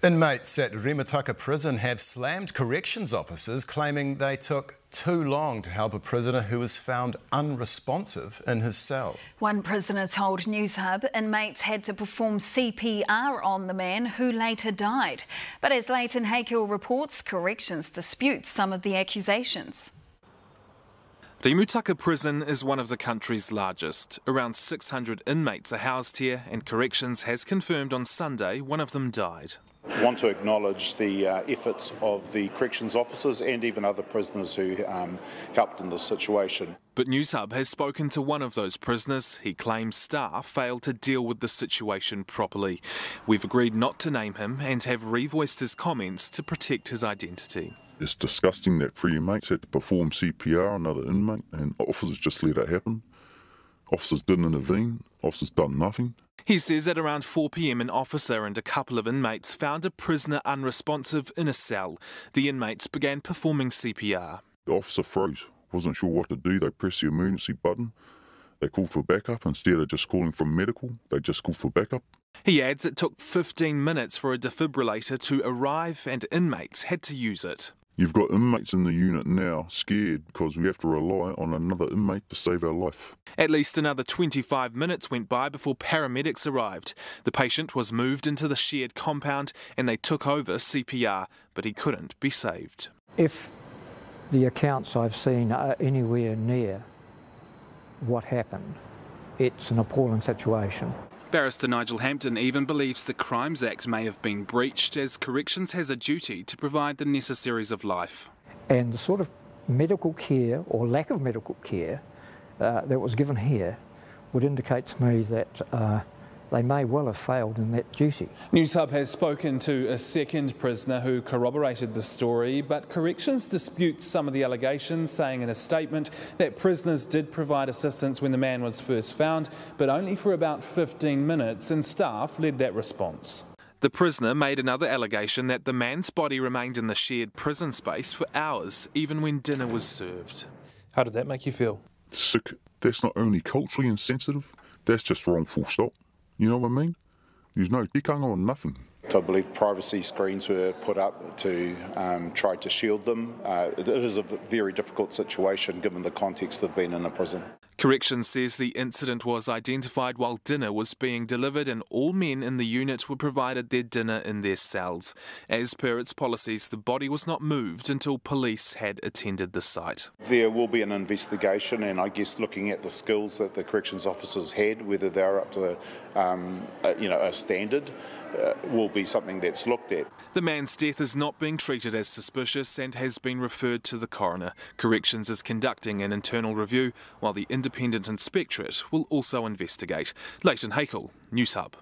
Inmates at Rimutaka prison have slammed corrections officers, claiming they took too long to help a prisoner who was found unresponsive in his cell. One prisoner told Newshub inmates had to perform CPR on the man who later died. But as Leighton Hakel reports, corrections disputes some of the accusations. Rimutaka prison is one of the country's largest. Around 600 inmates are housed here, and corrections has confirmed on Sunday one of them died. I want to acknowledge the efforts of the corrections officers and even other prisoners who helped in this situation. But Newshub has spoken to one of those prisoners. He claims staff failed to deal with the situation properly. We've agreed not to name him and have revoiced his comments to protect his identity. It's disgusting that 3 inmates had to perform CPR on another inmate and officers just let it happen. Officers didn't intervene, officers done nothing. He says at around 4 p.m. an officer and a couple of inmates found a prisoner unresponsive in a cell. The inmates began performing CPR. The officer froze, wasn't sure what to do. They pressed the emergency button. They called for backup. Instead of just calling from medical, they just called for backup. He adds it took 15 minutes for a defibrillator to arrive and inmates had to use it. You've got inmates in the unit now scared because we have to rely on another inmate to save our life. At least another 25 minutes went by before paramedics arrived. The patient was moved into the shared compound and they took over CPR, but he couldn't be saved. If the accounts I've seen are anywhere near what happened, it's an appalling situation. Barrister Nigel Hampton even believes the Crimes Act may have been breached, as corrections has a duty to provide the necessaries of life. And the sort of medical care or lack of medical care that was given here would indicate to me that they may well have failed in that duty. Newshub has spoken to a second prisoner who corroborated the story, but corrections disputes some of the allegations, saying in a statement that prisoners did provide assistance when the man was first found, but only for about 15 minutes, and staff led that response. The prisoner made another allegation that the man's body remained in the shared prison space for hours, even when dinner was served. How did that make you feel? Sick. That's not only culturally insensitive, that's just wrong, full stop. You know what I mean? There's no tikanga or nothing. I believe privacy screens were put up to try to shield them. It is a very difficult situation given the context they've been in a prison. Corrections says the incident was identified while dinner was being delivered and all men in the unit were provided their dinner in their cells. As per its policies, the body was not moved until police had attended the site. There will be an investigation, and I guess looking at the skills that the corrections officers had, whether they're up to a standard, will be something that's looked at. The man's death is not being treated as suspicious and has been referred to the coroner. Corrections is conducting an internal review, while the independent inspectorate will also investigate. Leighton Hakel, Newshub.